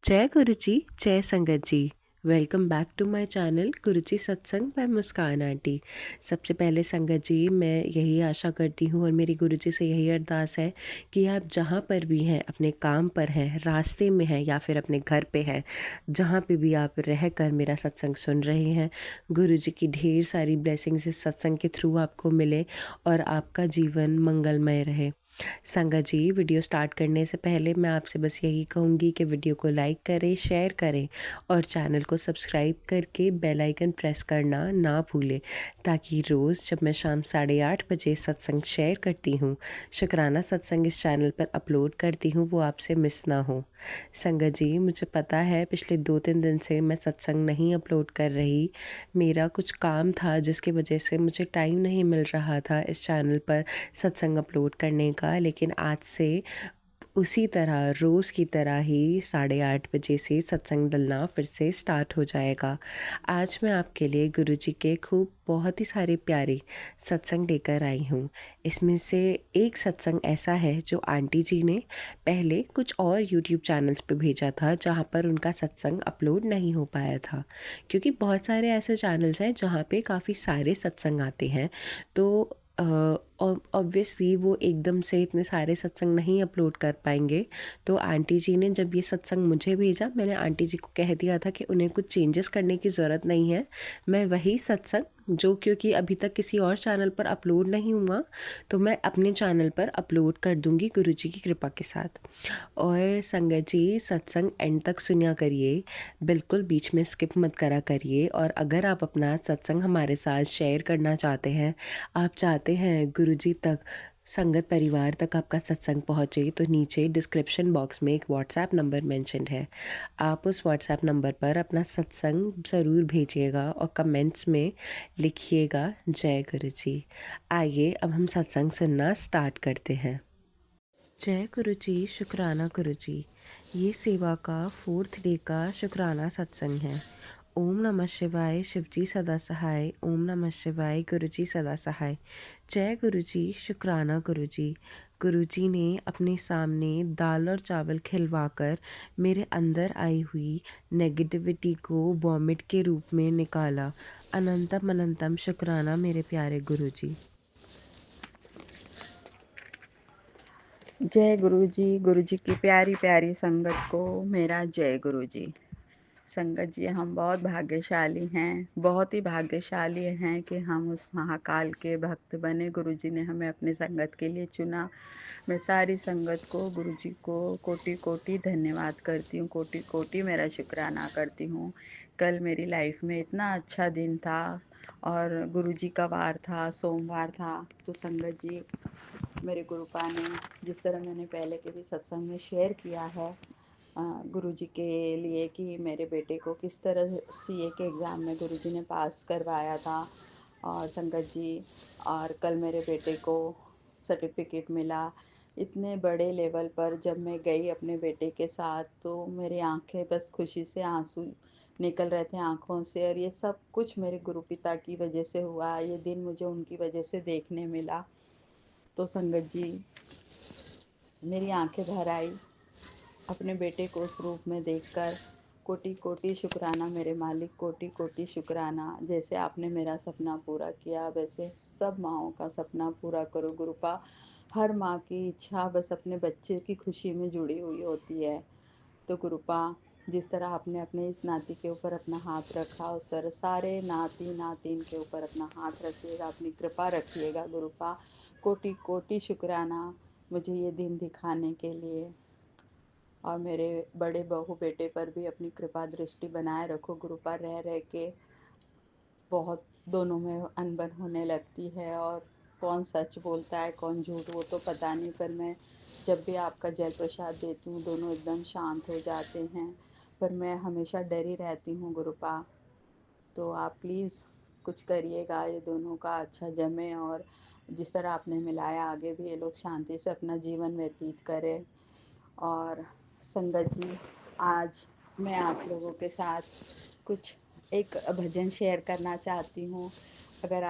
जय गुरुजी, जय संगत जी। Welcome back to my channel Guruji सत्संग बाय मुस्कान आंटी। सबसे पहले संगत जी, मैं यही आशा करती हूँ और मेरी गुरुजी से यही अरदास है कि आप जहाँ पर भी हैं, अपने काम पर हैं, रास्ते में हैं या फिर अपने घर पे हैं, जहाँ पे भी आप रह कर मेरा सत्संग सुन रहे हैं, गुरुजी की ढेर सारी ब्लेसिंग्स इस सत्संग के थ्रू आपको मिले और आपका जीवन मंगलमय रहे। संगत जी, वीडियो स्टार्ट करने से पहले मैं आपसे बस यही कहूँगी कि वीडियो को लाइक करें, शेयर करें और चैनल को सब्सक्राइब करके बेल आइकन प्रेस करना ना भूलें, ताकि रोज़ जब मैं शाम 8:30 बजे सत्संग शेयर करती हूँ, शुक्राना सत्संग इस चैनल पर अपलोड करती हूँ, वो आपसे मिस ना हो। संगत जी, मुझे पता है पिछले 2-3 दिन से मैं सत्संग नहीं अपलोड कर रही। मेरा कुछ काम था जिसकी वजह से मुझे टाइम नहीं मिल रहा था इस चैनल पर सत्संग अपलोड करने का, लेकिन आज से उसी तरह रोज़ की तरह ही 8:30 बजे से सत्संग डलना फिर से स्टार्ट हो जाएगा। आज मैं आपके लिए गुरुजी के खूब बहुत ही सारे प्यारे सत्संग लेकर आई हूँ। इसमें से एक सत्संग ऐसा है जो आंटी जी ने पहले कुछ और यूट्यूब चैनल्स पे भेजा था, जहाँ पर उनका सत्संग अपलोड नहीं हो पाया था, क्योंकि बहुत सारे ऐसे चैनल्स हैं जहाँ पे काफ़ी सारे सत्संग आते हैं। तो ऑब्वियसली वो एकदम से इतने सारे सत्संग नहीं अपलोड कर पाएंगे। तो आंटी जी ने जब ये सत्संग मुझे भेजा, मैंने आंटी जी को कह दिया था कि उन्हें कुछ चेंजेस करने की ज़रूरत नहीं है। मैं वही सत्संग जो, क्योंकि अभी तक किसी और चैनल पर अपलोड नहीं हुआ, तो मैं अपने चैनल पर अपलोड कर दूंगी गुरुजी की कृपा के साथ। और संगत जी, सत्संग एंड तक सुनिया करिए, बिल्कुल बीच में स्किप मत करा करिए। और अगर आप अपना सत्संग हमारे साथ शेयर करना चाहते हैं, आप चाहते हैं गुरुजी तक, संगत परिवार तक आपका सत्संग पहुँचे, तो नीचे डिस्क्रिप्शन बॉक्स में एक व्हाट्सएप नंबर मेंशन्ड है। आप उस व्हाट्सएप नंबर पर अपना सत्संग ज़रूर भेजिएगा और कमेंट्स में लिखिएगा जय गुरुजी। आइए अब हम सत्संग सुनना स्टार्ट करते हैं। जय गुरुजी, शुक्राना गुरुजी। ये सेवा का 4th डे का शुक्राना सत्संग है। ओम नमः शिवाय, शिवजी सदा सहाय। ओम नमः शिवाय, गुरुजी सदा सहाय। जय गुरुजी, शुक्राना गुरुजी। गुरुजी ने अपने सामने दाल और चावल खिलवाकर मेरे अंदर आई हुई नेगेटिविटी को वॉमिट के रूप में निकाला। अनंतम अनंतम शुक्राना मेरे प्यारे गुरुजी। जय गुरु जी की प्यारी प्यारी संगत को मेरा जय गुरु जी। संगत जी, हम बहुत भाग्यशाली हैं, बहुत ही भाग्यशाली हैं कि हम उस महाकाल के भक्त बने। गुरु जी ने हमें अपने संगत के लिए चुना। मैं सारी संगत को, गुरु जी को कोटि कोटि धन्यवाद करती हूँ, कोटि कोटि मेरा शुक्राना करती हूँ। कल मेरी लाइफ में इतना अच्छा दिन था और गुरु जी का वार था, सोमवार था। तो संगत जी, मेरे गुरुपा ने, जिस तरह मैंने पहले के भी सत्संग में शेयर किया है गुरुजी के लिए, कि मेरे बेटे को किस तरह सीए के एग्ज़ाम में गुरुजी ने पास करवाया था। और संगत जी, और कल मेरे बेटे को सर्टिफिकेट मिला। इतने बड़े लेवल पर जब मैं गई अपने बेटे के साथ, तो मेरी आंखें बस खुशी से आंसू निकल रहे थे आंखों से। और ये सब कुछ मेरे गुरु पिता की वजह से हुआ। ये दिन मुझे उनकी वजह से देखने मिला। तो संगत जी, मेरी आंखें भर आई अपने बेटे को उस रूप में देखकर। कोटि कोटि शुक्राना मेरे मालिक, कोटि कोटि शुक्राना। जैसे आपने मेरा सपना पूरा किया, वैसे सब माँओं का सपना पूरा करो गुरुपा। हर माँ की इच्छा बस अपने बच्चे की खुशी में जुड़ी हुई होती है। तो गुरुपा, जिस तरह आपने अपने इस नाती के ऊपर अपना हाथ रखा, उस तरह सारे नाती नातिन के ऊपर अपना हाथ रखिएगा, अपनी कृपा रखिएगा गुरुपा। कोटि कोटि शुक्राना मुझे ये दिन दिखाने के लिए। और मेरे बड़े बहू बेटे पर भी अपनी कृपा दृष्टि बनाए रखो गुरुपा। रह रह के बहुत दोनों में अनबन होने लगती है, और कौन सच बोलता है कौन झूठ वो तो पता नहीं, पर मैं जब भी आपका जल प्रसाद देती हूँ दोनों एकदम शांत हो जाते हैं। पर मैं हमेशा डरी रहती हूँ गुरुपा। तो आप प्लीज़ कुछ करिएगा, ये दोनों का अच्छा जमे, और जिस तरह आपने मिलाया आगे भी ये लोग शांति से अपना जीवन व्यतीत करें। और संगत जी, आज मैं आप लोगों के साथ कुछ एक भजन शेयर करना चाहती हूँ। अगर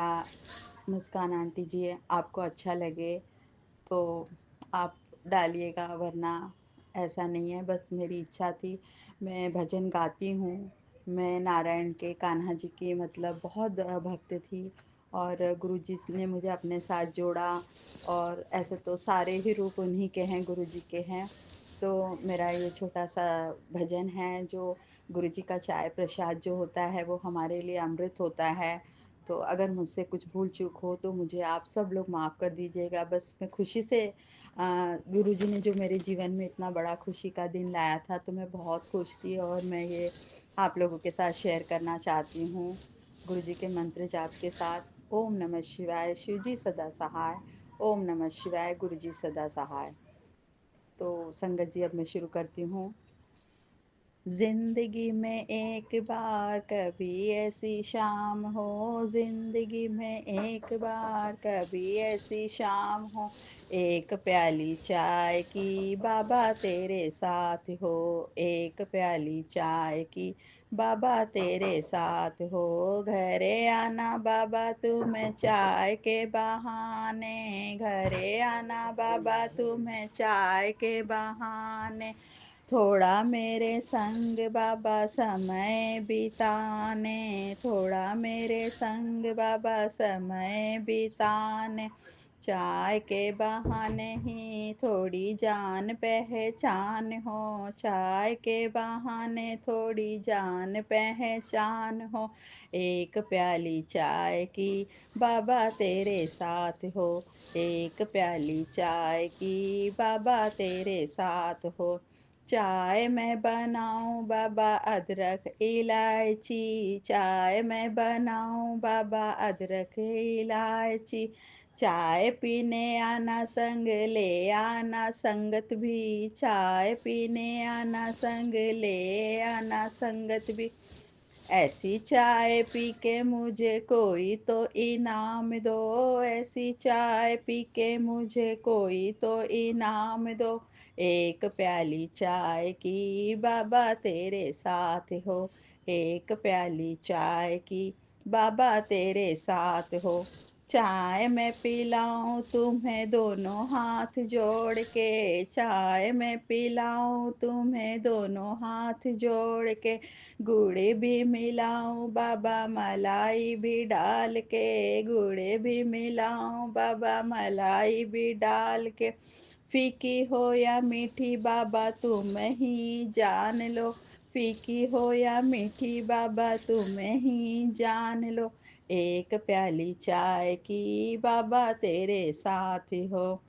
मुस्कान आंटी जी आपको अच्छा लगे तो आप डालिएगा, वरना ऐसा नहीं है, बस मेरी इच्छा थी। मैं भजन गाती हूँ। मैं नारायण के, कान्हा जी की मतलब बहुत भक्त थी और गुरुजी ने मुझे अपने साथ जोड़ा। और ऐसे तो सारे ही रूप उन्हीं के हैं, गुरुजी के हैं। तो मेरा ये छोटा-सा भजन है जो गुरुजी का चाय प्रसाद जो होता है वो हमारे लिए अमृत होता है। तो अगर मुझसे कुछ भूल-चूक हो तो मुझे आप सब लोग माफ़ कर दीजिएगा। बस मैं खुशी से गुरुजी ने जो मेरे जीवन में इतना बड़ा खुशी का दिन लाया था तो मैं बहुत खुश थी और मैं ये आप लोगों के साथ शेयर करना चाहती हूँ। गुरुजी के मंत्र जाप के साथ ओम नमः शिवाय, शिव जी सदा सहाय। ओम नमः शिवाय, गुरुजी सदा सहाय। तो संगत जी अब मैं शुरू करती हूँ। जिंदगी में एक बार कभी ऐसी शाम हो, जिंदगी में एक बार कभी ऐसी शाम हो, एक प्याली चाय की बाबा तेरे साथ हो, एक प्याली चाय की बाबा तेरे साथ हो। घरे आना बाबा तुम्हें चाय के बहाने, घरे आना बाबा तुम्हें चाय के बहाने, थोड़ा मेरे संग बाबा समय बिताने, थोड़ा मेरे संग बाबा समय बिताने, चाय के बहाने ही थोड़ी जान पहचान हो, चाय के बहाने थोड़ी जान पहचान हो, एक प्याली चाय की बाबा तेरे साथ हो, एक प्याली चाय की बाबा तेरे साथ हो। चाय मैं बनाऊं बाबा अदरक इलायची, चाय मैं बनाऊं बाबा अदरक इलायची, चाय पीने आना संग ले आना संगत भी, चाय पीने आना संग ले आना संगत भी, ऐसी चाय पी के मुझे कोई तो इनाम दो, ऐसी चाय पी के मुझे कोई तो इनाम दो, एक प्याली चाय की बाबा तेरे साथ हो, एक प्याली चाय की बाबा तेरे साथ हो। चाय मैं पिलाऊं तुम्हें दोनों हाथ जोड़ के, चाय मैं पिलाऊं तुम्हें दोनों हाथ जोड़ के, गुड़ भी मिलाऊं बाबा मलाई भी डाल के, गुड़ भी मिलाऊं बाबा मलाई भी डाल के, फीकी हो या मीठी बाबा तुम ही जान लो, फीकी हो या मीठी बाबा तुम ही जान लो, एक प्याली चाय की बाबा तेरे साथ हो।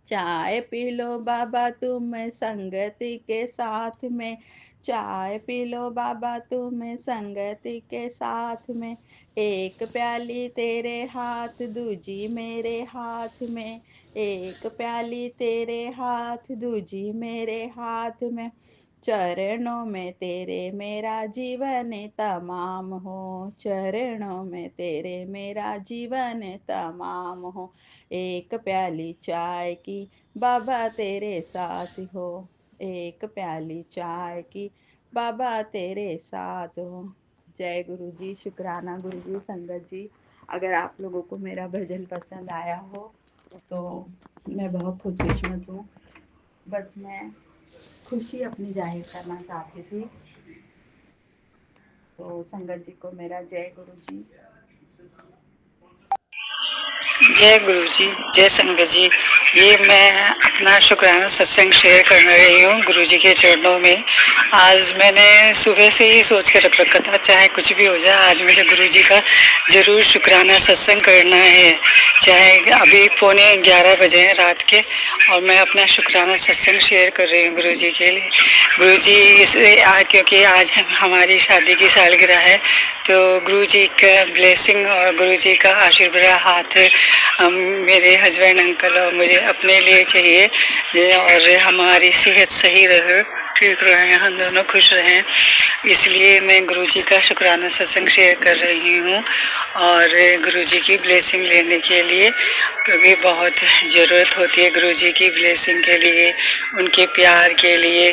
चाय पी लो बाबा तुम संगति के साथ में, चाय पी लो बाबा तुम संगति के साथ में, एक प्याली तेरे हाथ दूजी मेरे हाथ में, एक प्याली तेरे हाथ दूजी मेरे हाथ में, चरणों में तेरे मेरा जीवन तमाम हो, चरणों में तेरे मेरा जीवन तमाम हो, एक प्याली चाय की बाबा तेरे साथ हो, एक प्याली चाय की बाबा तेरे साथ हो। जय गुरु जी, शुक्राना गुरु जी, संगत जी। अगर आप लोगों को मेरा भजन पसंद आया हो तो मैं बहुत खुशकिस्मत हूँ। बस मैं खुशी अपनी जाहिर करना चाहती थी। तो संगत जी को मेरा जय गुरु जी। जय गुरु जी, जय संगत जी। ये मैं अपना शुक्राना सत्संग शेयर कर रही हूँ गुरु जी के चरणों में। आज मैंने सुबह से ही सोच कर रख रखा था, चाहे कुछ भी हो जाए आज मुझे गुरु जी का जरूर शुक्राना सत्संग करना है, चाहे अभी 11:15 बजे हैं रात के, और मैं अपना शुक्राना सत्संग शेयर कर रही हूँ गुरु जी के लिए। गुरु जी क्योंकि आज हमारी शादी की सालगिरह है, तो गुरु जी का ब्लेसिंग और गुरु जी का आशीर्वाद हाथ मेरे हस्बैंड अंकल और मुझे अपने लिए चाहिए, और हमारी सेहत सही रहे, ठीक रहे, हम दोनों खुश रहें, इसलिए मैं गुरुजी का शुक्राना सत्संग शेयर कर रही हूँ। और गुरुजी की ब्लेसिंग लेने के लिए, क्योंकि बहुत ज़रूरत होती है गुरुजी की ब्लेसिंग के लिए, उनके प्यार के लिए,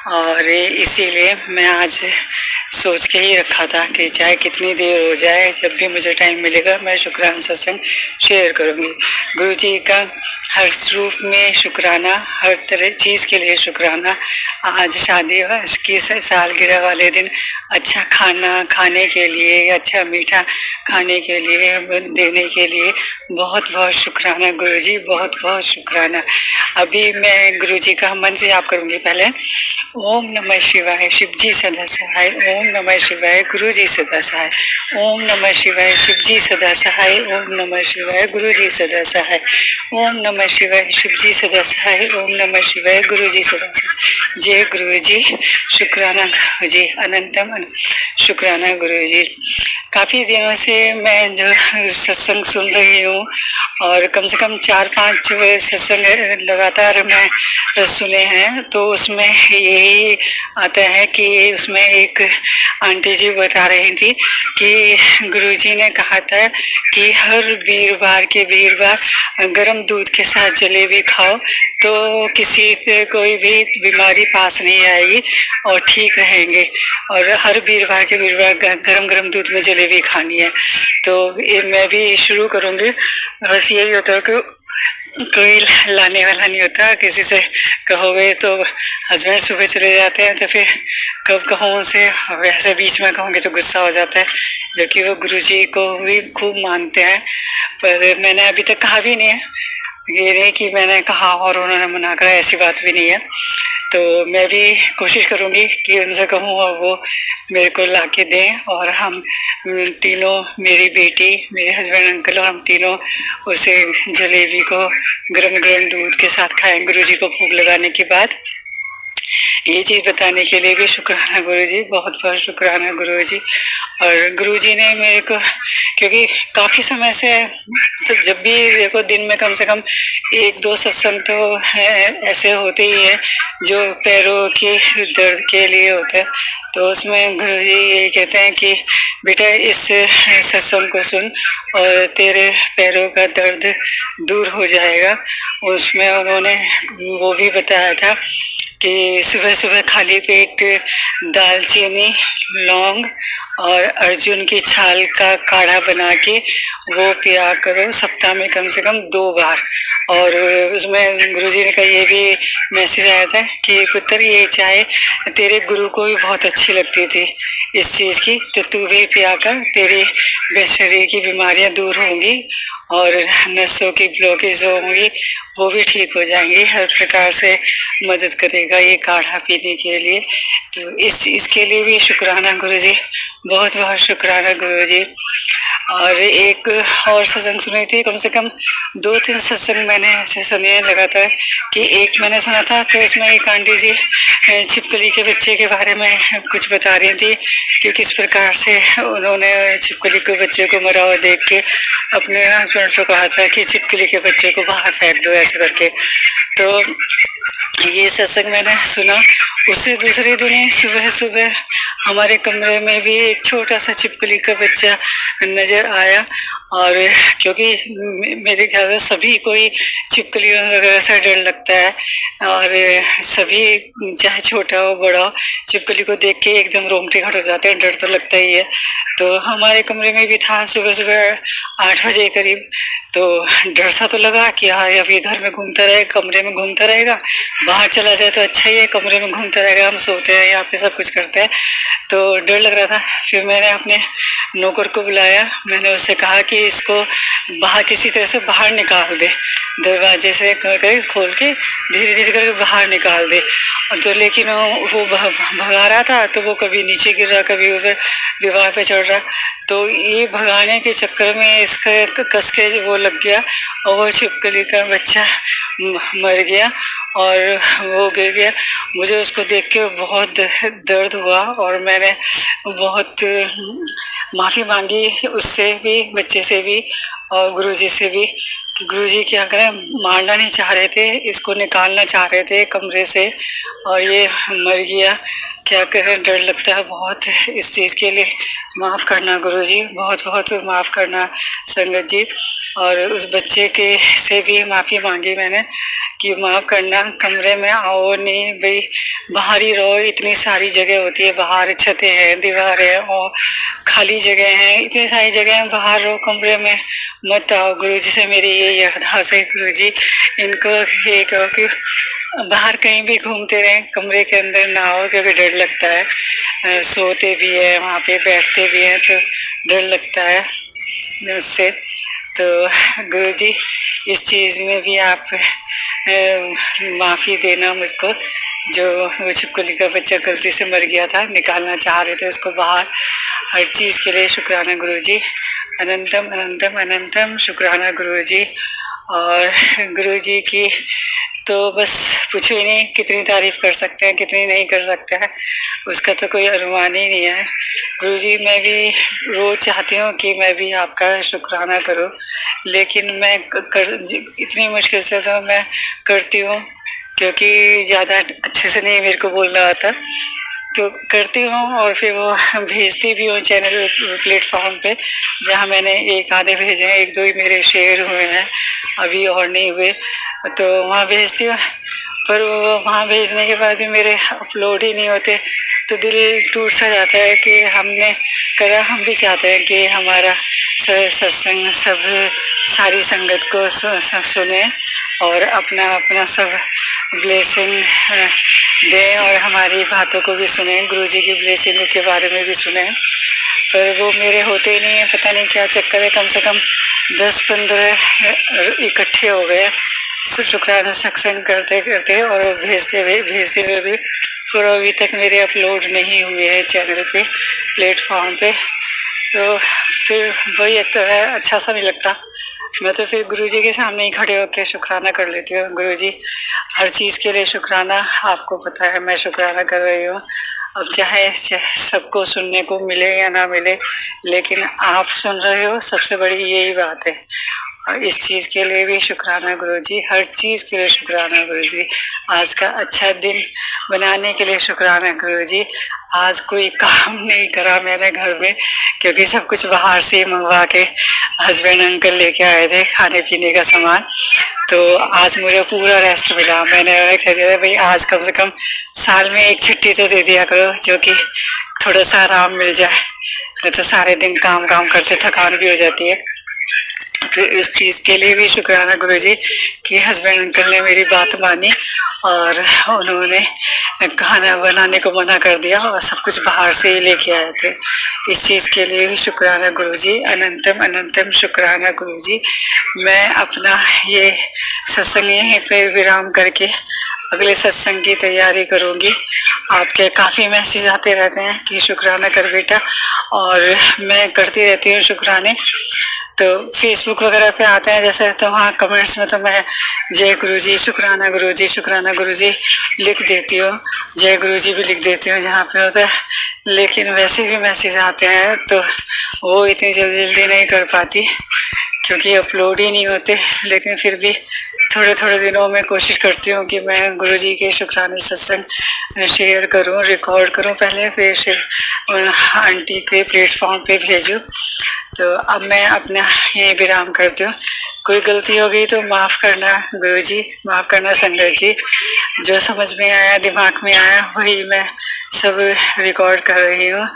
और इसीलिए मैं आज सोच के ही रखा था कि चाहे कितनी देर हो जाए, जब भी मुझे टाइम मिलेगा मैं शुक्राना सत्संग शेयर करूँगी। गुरु जी का हर रूप में शुक्राना, हर तरह चीज़ के लिए शुक्राना। आज शादी की सालगिरह वाले दिन अच्छा खाना खाने के लिए, अच्छा मीठा खाने के लिए, देने के लिए बहुत बहुत शुक्राना गुरु जी, बहुत बहुत शुक्राना। अभी मैं गुरु जी का मंत्र याद करूँगी। पहले ओम नमः शिवाय, शिव जी सदा सहाय। ओम नमः शिवाय, गुरु जी सदा सहाय। ओम नमः शिवाय, शिव जी सदा सहाय। ओम नमः शिवाय, गुरु जी सदा सहाय। ओम नमः शिवाय, शिव जी सदा सहाय। ओम नमः शिवाय, गुरु जी सदा सहाय। जय गुरु जी, शुक्राना गुरु जी, अनंतम शुक्राना गुरु जी। काफ़ी दिनों से मैं जो सत्संग सुन रही हूँ और कम से कम 4-5 सत्संग लगातार मैं सुने हैं, तो उसमें यही आता है कि उसमें एक आंटी जी बता रही थी कि गुरुजी ने कहा था कि हर वीरवार के वीरवार गर्म दूध के साथ जलेबी खाओ तो किसी से कोई भी बीमारी पास नहीं आएगी और ठीक रहेंगे। और हर वीरवार के वीरवार गरम गरम दूध में जलेबी खानी है। तो ये मैं भी शुरू करूँगी। बस यही होता है कि कोई लाने वाला नहीं होता, किसी से कहोगे तो हस्बैंड सुबह चले जाते हैं, तो फिर कब कहूँ उनसे, वैसे बीच में कहूँगी तो गुस्सा हो जाता है, जबकि वो गुरुजी को भी खूब मानते हैं। पर मैंने अभी तक कहा भी नहीं है, ये नहीं कि मैंने कहा और उन्होंने मना करा, ऐसी बात भी नहीं है। तो मैं भी कोशिश करूँगी कि उनसे कहूँ और वो मेरे को ला के दें, और हम तीनों, मेरी बेटी, मेरे हस्बैंड, अंकल और हम तीनों उसे जलेबी को गरम गरम दूध के साथ खाएं गुरुजी को भोग लगाने के बाद। ये चीज़ बताने के लिए भी शुक्राना गुरुजी, बहुत बहुत शुक्राना गुरुजी। और गुरुजी ने मेरे को, क्योंकि काफ़ी समय से, तो जब भी देखो दिन में कम से कम 1-2 सत्संग तो ऐसे होते ही है जो पैरों के दर्द के लिए होता है। तो उसमें गुरुजी ये कहते हैं कि बेटा इस सत्संग को सुन और तेरे पैरों का दर्द दूर हो जाएगा। उसमें उन्होंने वो भी बताया था कि सुबह सुबह खाली पेट दालचीनी, लौंग और अर्जुन की छाल का काढ़ा बना के वो पिया करो सप्ताह में कम से कम 2 बार। और उसमें गुरुजी ने कहा, ये भी मैसेज आया था कि पुत्र ये चाय तेरे गुरु को भी बहुत अच्छी लगती थी इस चीज़ की, तो तू भी पिया कर, तेरी शरीर की बीमारियां दूर होंगी और नसों की ब्लॉकेज होंगी वो भी ठीक हो जाएंगी। हर प्रकार से मदद करेगा ये काढ़ा पीने के लिए। तो इस चीज़ के लिए भी शुक्राना गुरुजी, बहुत बहुत शुक्राना गुरुजी। और एक और सत्संग सुनी थी, कम से कम 2-3 सत्संग मैंने ऐसे सुने लगातार कि एक मैंने सुना था तो उसमें एक आंटी जी छिपकली के बच्चे के बारे में कुछ बता रही थी कि किस प्रकार से उन्होंने छिपकली के बच्चे को मरा हुआ देख के अपने हस्बैंड को कहा था कि छिपकली के बच्चे को बाहर फेंक दो, ऐसे करके। तो ये सत्संग मैंने सुना। उससे दूसरे दिन ही सुबह सुबह हमारे कमरे में भी एक छोटा सा छिपकली का बच्चा नज़र आया। और क्योंकि मेरे ख्याल से सभी को ही छिपकलियों वगैरह से डर लगता है, और सभी चाहे छोटा हो बड़ा हो, छिपकली को देख के एकदम रोंगटे खड़े हो जाते हैं, डर तो लगता ही है। तो हमारे कमरे में भी था सुबह सुबह 8 बजे करीब। तो डर सा तो लगा कि हाँ अभी घर में घूमता रहेगा, कमरे में घूमता रहेगा, बाहर चला जाए तो अच्छा ही है, कमरे में घूमता रहेगा, हम सोते हैं यहाँ पे सब कुछ करते हैं, तो डर लग रहा था। फिर मैंने अपने नौकर को बुलाया, मैंने उससे कहा कि इसको बाहर किसी तरह से बाहर निकाल दे, दरवाजे से खोल के धीरे धीरे करके बाहर निकाल दे। तो लेकिन वो भगा रहा था, तो वो कभी नीचे गिर रहा, कभी उधर दीवार पे चढ़ रहा। तो ये भगाने के चक्कर में इसका कस के वो लग गया और वो छिपकली का बच्चा मर गया और वो गिर गया। मुझे उसको देख के बहुत दर्द हुआ और मैंने बहुत माफ़ी मांगी उससे भी, बच्चे से भी और गुरुजी से भी कि गुरुजी क्या करें, मारना नहीं चाह रहे थे, इसको निकालना चाह रहे थे कमरे से और ये मर गया। क्या करें, डर लगता है बहुत इस चीज़ के लिए। माफ़ करना गुरुजी, बहुत बहुत माफ़ करना संगत जी। और उस बच्चे के से भी माफ़ी मांगी मैंने कि माफ़ करना, कमरे में आओ नहीं भाई, बाहर ही रहो। इतनी सारी जगह होती है बाहर, छतें हैं, दीवार है और खाली जगह है, इतनी सारी जगह है, बाहर रहो, कमरे में मत आओ। गुरुजी से मेरी यही अरदास है गुरुजी, इनको ये कहो कि बाहर कहीं भी घूमते रहें, कमरे के अंदर ना हो, क्योंकि डर लगता है। सोते भी है वहाँ पे, बैठते भी हैं तो डर लगता है उससे। तो गुरुजी इस चीज़ में भी आप माफ़ी देना मुझको। जो वो छिपकली का बच्चा गलती से मर गया था, निकालना चाह रहे थे उसको बाहर। हर चीज़ के लिए शुक्राना गुरुजी, अनंतम अनंतम अनंतम शुक्राना गुरुजी। और गुरुजी की तो बस पूछो ही नहीं, कितनी तारीफ कर सकते हैं, कितनी नहीं कर सकते हैं, उसका तो कोई अनुमान ही नहीं है। गुरुजी मैं भी रोज चाहती हूँ कि मैं भी आपका शुक्राना करूँ, लेकिन मैं इतनी मुश्किल से तो मैं करती हूँ, क्योंकि ज़्यादा अच्छे से नहीं मेरे को बोलना आता, तो करती हूँ। और फिर वो भेजती भी हूँ चैनल प्लेटफॉर्म पे, जहाँ मैंने एक आधे भेजे हैं, एक दो ही मेरे शेयर हुए हैं अभी और नहीं हुए, तो वहाँ भेजती हूँ। पर वो वहाँ भेजने के बाद भी मेरे अपलोड ही नहीं होते, तो दिल टूट सा जाता है कि हमने करा। हम भी चाहते हैं कि हमारा सत्संग सब सारी संगत को सुने और अपना अपना सब ब्लेसिंग दें, और हमारी बातों को भी सुने, गुरुजी की ब्लेसिंग के बारे में भी सुने। पर वो मेरे होते ही नहीं है, पता नहीं क्या चक्कर है। कम से कम 10-15 इकट्ठे हो गए शुक्राना सत्संग करते करते और भेजते हुए भी, पर अभी तक मेरे अपलोड नहीं हुए हैं चैनल पे, प्लेटफॉर्म पे। तो फिर वही तो है, अच्छा सा नहीं लगता। मैं तो फिर गुरुजी के सामने ही खड़े होकर शुक्राना कर लेती हूँ। गुरुजी हर चीज़ के लिए शुक्राना, आपको पता है मैं शुक्राना कर रही हूँ। अब चाहे सबको सुनने को मिले या ना मिले, लेकिन आप सुन रहे हो, सबसे बड़ी यही बात है। और इस चीज़ के लिए भी शुक्राना गुरुजी, हर चीज़ के लिए शुक्राना गुरुजी। आज का अच्छा दिन बनाने के लिए शुक्राना गुरुजी। आज कोई काम नहीं करा मैंने घर में, क्योंकि सब कुछ बाहर से मंगवा के हस्बैंड अंकल लेके आए थे खाने पीने का सामान। तो आज मुझे पूरा रेस्ट मिला। मैंने कह दिया भाई आज कम से कम साल में एक छुट्टी तो दे दिया करो, जो कि थोड़ा सा आराम मिल जाए, नहीं तो सारे दिन काम काम करते थकान भी हो जाती है। तो इस चीज़ के लिए भी शुक्राना गुरुजी कि हस्बैंड अंकल ने मेरी बात मानी और उन्होंने खाना बनाने को मना कर दिया और सब कुछ बाहर से ही लेके आए थे। इस चीज़ के लिए भी शुक्राना गुरुजी, अनंतम अनंतम शुक्राना गुरुजी। मैं अपना ये सत्संग यहीं पे विराम करके अगले सत्संग की तैयारी करूँगी। आपके काफ़ी मैसेज आते रहते हैं कि शुक्राना कर बेटा, और मैं करती रहती हूँ शुक्राने। तो फेसबुक वगैरह पे आते हैं जैसे, तो वहाँ कमेंट्स में तो मैं जय गुरुजी, शुक्राना गुरुजी लिख देती हूँ, जय गुरुजी भी लिख देती हूँ जहाँ पे होता है। लेकिन वैसे भी मैसेज आते हैं तो वो इतनी जल्दी जल्दी नहीं कर पाती, क्योंकि अपलोड ही नहीं होते। लेकिन फिर भी थोड़े थोड़े दिनों में कोशिश करती हूँ कि मैं गुरुजी के शुक्राने सत्संग शेयर करूँ, रिकॉर्ड करूँ पहले, फिर उन आंटी के प्लेटफॉर्म पे भेजूँ। तो अब मैं अपना ये विराम करती हूँ। कोई गलती हो गई तो माफ़ करना गुरुजी, माफ़ करना संगत जी। जो समझ में आया, दिमाग में आया, वही मैं सब रिकॉर्ड कर रही हूँ।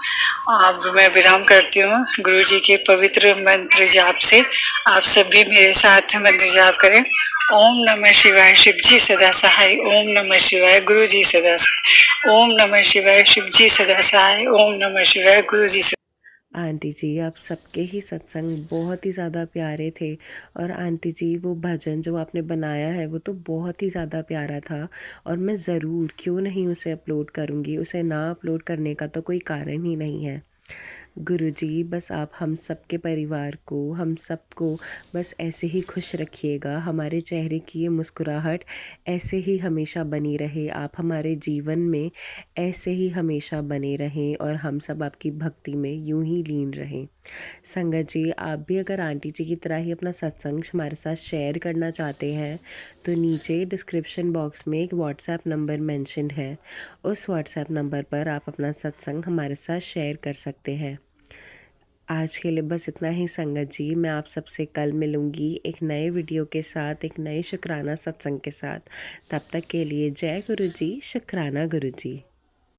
अब मैं विराम करती हूँ गुरुजी के पवित्र मंत्र जाप से। आप सब भी मेरे साथ मंत्र जाप करें। ओम नमः शिवाय, शिव जी सदा सहाय। ओम नमः शिवाय, गुरु जी सदा सहाय। ओम नमः शिवाय, शिव जी सदा सहाय। ओम नमः शिवाय, गुरु जी सदा। आंटी जी आप सबके ही सत्संग बहुत ही ज़्यादा प्यारे थे। और आंटी जी वो भजन जो आपने बनाया है वो तो बहुत ही ज़्यादा प्यारा था, और मैं ज़रूर क्यों नहीं उसे अपलोड करूँगी। उसे ना अपलोड करने का तो कोई कारण ही नहीं है। गुरुजी बस आप हम सबके परिवार को, हम सबको बस ऐसे ही खुश रखिएगा। हमारे चेहरे की ये मुस्कुराहट ऐसे ही हमेशा बनी रहे। आप हमारे जीवन में ऐसे ही हमेशा बने रहें और हम सब आपकी भक्ति में यूं ही लीन रहें। संगत जी, आप भी अगर आंटी जी की तरह ही अपना सत्संग हमारे साथ शेयर करना चाहते हैं तो नीचे डिस्क्रिप्शन बॉक्स में एक व्हाट्सएप नंबर मेंशन्ड है। उस व्हाट्सएप नंबर पर आप अपना सत्संग हमारे साथ शेयर कर सकते हैं। आज के लिए बस इतना ही संगत जी। मैं आप सबसे कल मिलूँगी एक नए वीडियो के साथ, एक नए शुक्राना सत्संग के साथ। तब तक के लिए जय गुरु जी, शुक्राना गुरु जी।